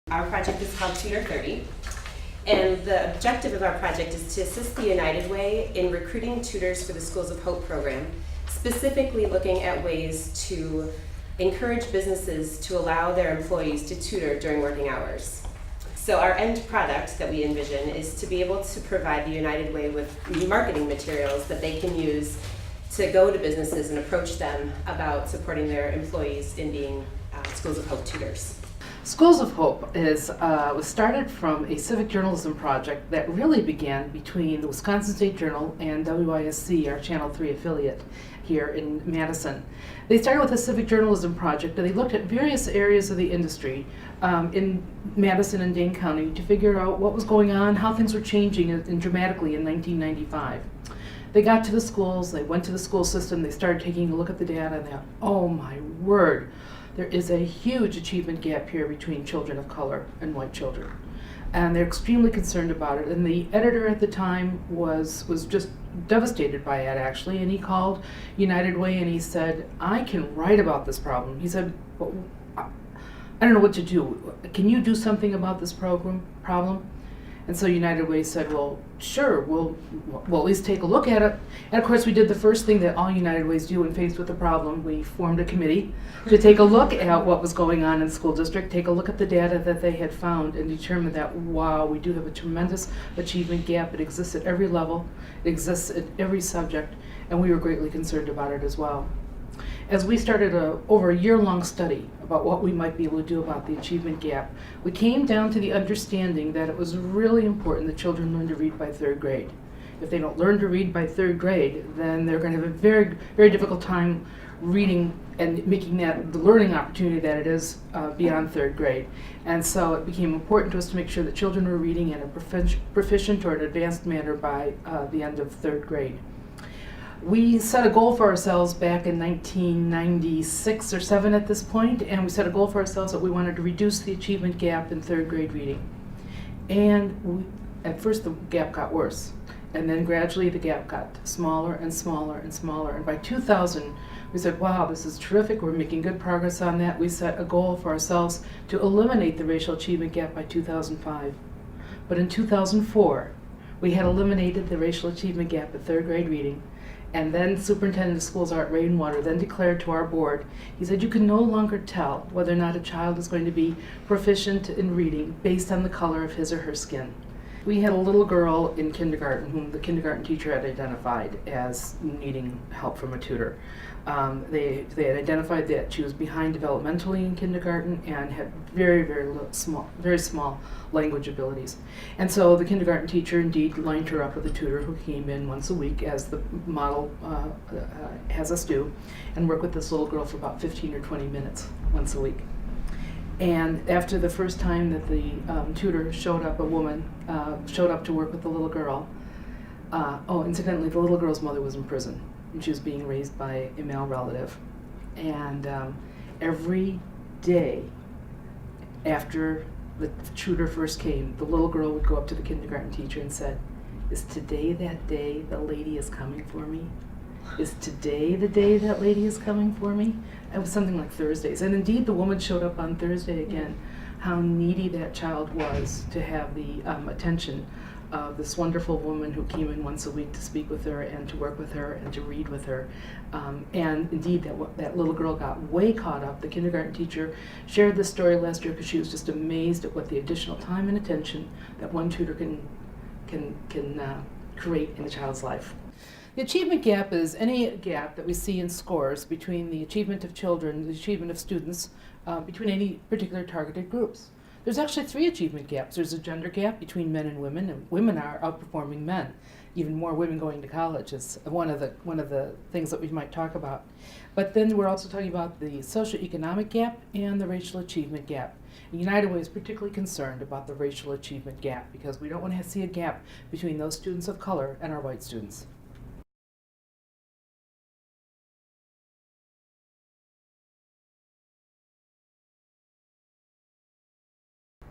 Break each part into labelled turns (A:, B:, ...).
A: Our project is called Tutor30, and the objective of our project is to assist the United Way in recruiting tutors for the Schools of Hope program, specifically looking at ways to encourage businesses to allow their employees to tutor during working hours. So our end product that we envision is to be able to provide the United Way with marketing materials that they can use to go to businesses and approach them about supporting their employees in being Schools of Hope tutors.
B: Schools of Hope was started from a civic journalism project that really began between the Wisconsin State Journal and WISC, our Channel 3 affiliate here in Madison. They started with a civic journalism project, and they looked at various areas of the industry in Madison and Dane County to figure out what was going on, how things were changing dramatically in 1995. They got to the schools, they went to the school system, they started taking a look at the data, and they thought, oh my word, there is a huge achievement gap here between children of color and white children. And they're extremely concerned about it. And the editor at the time was just devastated by it, actually. And he called United Way and he said, I can write about this problem. He said, but I don't know what to do. Can you do something about this problem? And so United Way said, well, sure, we'll at least take a look at it. And of course, we did the first thing that all United Ways do when faced with a problem. We formed a committee to take a look at what was going on in the school district, take a look at the data that they had found, and determine that, wow, we do have a tremendous achievement gap. It exists at every level, it exists at every subject, and we were greatly concerned about it as well. As we started over a year-long study about what we might be able to do about the achievement gap, we came down to the understanding that it was really important that children learn to read by third grade. If they don't learn to read by third grade, then they're going to have a very, very difficult time reading and making that the learning opportunity that it is beyond third grade. And so it became important to us to make sure that children were reading in a proficient or an advanced manner by the end of third grade. We set a goal for ourselves back in 1996 or 7 at this point, and we set a goal for ourselves that we wanted to reduce the achievement gap in third grade reading. And at first the gap got worse, and then gradually the gap got smaller and smaller and smaller. And by 2000, we said, wow, this is terrific, we're making good progress on that. We set a goal for ourselves to eliminate the racial achievement gap by 2005. But in 2004, we had eliminated the racial achievement gap at third grade reading. And then Superintendent of Schools Art Rainwater then declared to our board, he said, you can no longer tell whether or not a child is going to be proficient in reading based on the color of his or her skin. We had a little girl in kindergarten whom the kindergarten teacher had identified as needing help from a tutor. They had identified that she was behind developmentally in kindergarten and had very small language abilities. And so the kindergarten teacher indeed lined her up with a tutor who came in once a week, as the model has us do, and work with this little girl for about 15 or 20 minutes once a week. And after the first time that the tutor showed up, a woman showed up to work with the little girl. Incidentally, the little girl's mother was in prison, and she was being raised by a male relative. And every day after the tutor first came, the little girl would go up to the kindergarten teacher and said, is today that day the lady is coming for me? Is today the day that lady is coming for me? It was something like Thursdays. And indeed, the woman showed up on Thursday again. How needy that child was to have the attention of this wonderful woman who came in once a week to speak with her and to work with her and to read with her. And indeed, that little girl got way caught up. The kindergarten teacher shared this story last year because she was just amazed at what the additional time and attention that one tutor can create in a child's life. The achievement gap is any gap that we see in scores between the achievement of children, the achievement of students, between any particular targeted groups. There's actually 3 achievement gaps. There's a gender gap between men and women are outperforming men. Even more women going to college is one of the things that we might talk about. But then we're also talking about the socioeconomic gap and the racial achievement gap. And United Way is particularly concerned about the racial achievement gap because we don't want to see a gap between those students of color and our white students.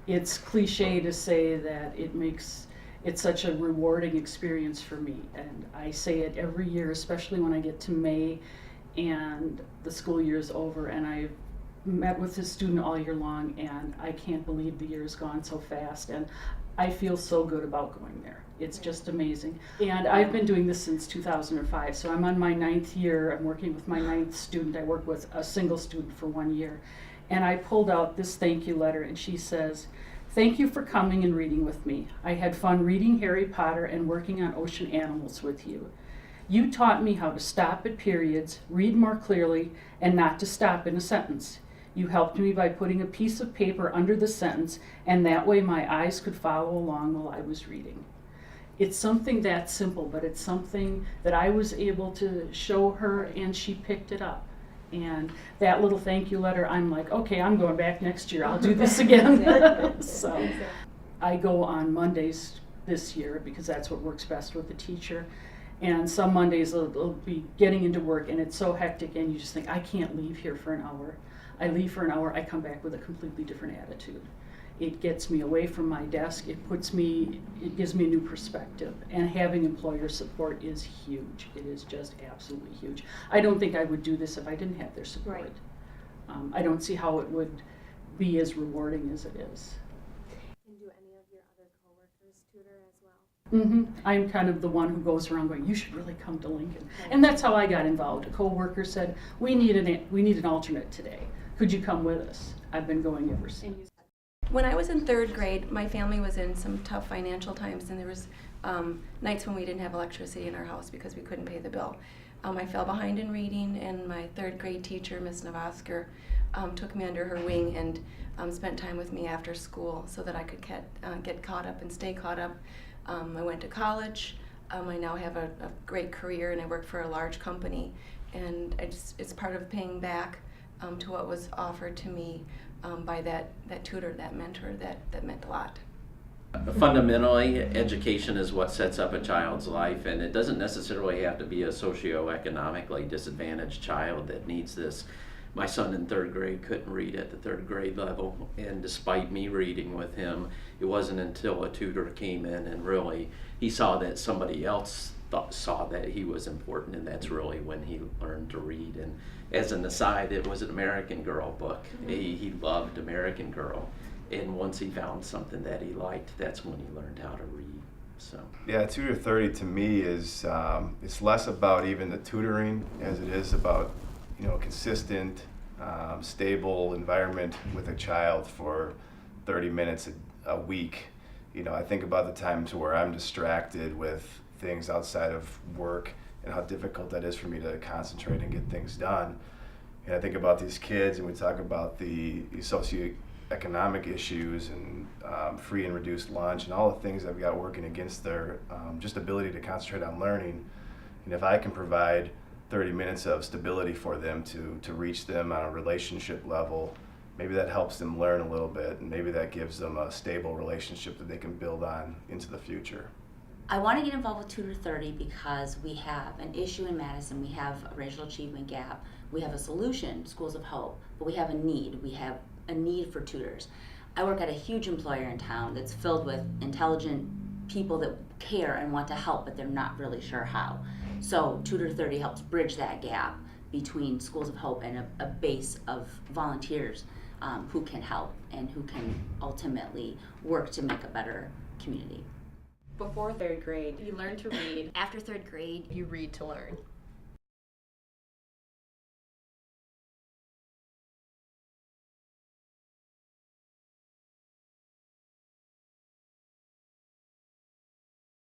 C: It's cliche to say that it's such a rewarding experience for me, and I say it every year, especially when I get to May and the school year is over and I've met with this student all year long, and I can't believe the year has gone so fast, and I feel so good about going there. It's just amazing. And I've been doing this since 2005, so I'm on my 9th year. I'm working with my 9th student. I work with a single student for 1 year. And I pulled out this thank you letter, and she says, "Thank you for coming and reading with me. I had fun reading Harry Potter and working on ocean animals with you. You taught me how to stop at periods, read more clearly, and not to stop in a sentence. You helped me by putting a piece of paper under the sentence, and that way my eyes could follow along while I was reading." It's something that simple, but it's something that I was able to show her, and she picked it up. And that little thank you letter, I'm like, okay, I'm going back next year. I'll do this again. So I go on Mondays this year because that's what works best with the teacher. And some Mondays it'll be getting into work, and it's so hectic, and you just think, I can't leave here for an hour. I leave for an hour, I come back with a completely different attitude. It gets me away from my desk, it gives me a new perspective, and having employer support is huge. It is just absolutely huge. I don't think I would do this if I didn't have their support.
D: Right.
C: I don't see how it would be as rewarding as it is.
D: And do any of your other coworkers tutor as well?
C: I'm kind of the one who goes around going, you should really come to Lincoln. And that's how I got involved. A coworker said, we need an alternate today. Could you come with us? I've been going ever since.
E: When I was in 3rd grade, my family was in some tough financial times, and there was nights when we didn't have electricity in our house because we couldn't pay the bill. I fell behind in reading, and my 3rd grade teacher, Miss Navasker, took me under her wing and spent time with me after school so that I could get caught up and stay caught up. I went to college. I now have a great career, and I work for a large company, and it's part of paying back to what was offered to me by that tutor, that mentor, that meant a lot.
F: Fundamentally, education is what sets up a child's life, and it doesn't necessarily have to be a socioeconomically disadvantaged child that needs this. My son in 3rd grade couldn't read at the 3rd grade level, and despite me reading with him, it wasn't until a tutor came in and really he saw that somebody else saw that he was important, and that's really when he learned to read. And as an aside, it was an American Girl book. He loved American Girl, and once he found something that he liked, that's when he learned how to read. So
G: yeah, Tutor30 to me is it's less about even the tutoring as it is about consistent, stable environment with a child for 30 minutes a week. I think about the times where I'm distracted with things outside of work and how difficult that is for me to concentrate and get things done. And I think about these kids, and we talk about the socioeconomic issues and free and reduced lunch and all the things I've got working against their just ability to concentrate on learning. And if I can provide 30 minutes of stability for them to reach them on a relationship level, maybe that helps them learn a little bit, and maybe that gives them a stable relationship that they can build on into the future.
H: I want to get involved with Tutor30 because we have an issue in Madison. We have a racial achievement gap. We have a solution, Schools of Hope, but we have a need. We have a need for tutors. I work at a huge employer in town that's filled with intelligent people that care and want to help, but they're not really sure how. So Tutor30 helps bridge that gap between Schools of Hope and a base of volunteers who can help and who can ultimately work to make a better community.
A: Before 3rd grade, you learn to read.
D: After 3rd grade,
I: You read to learn.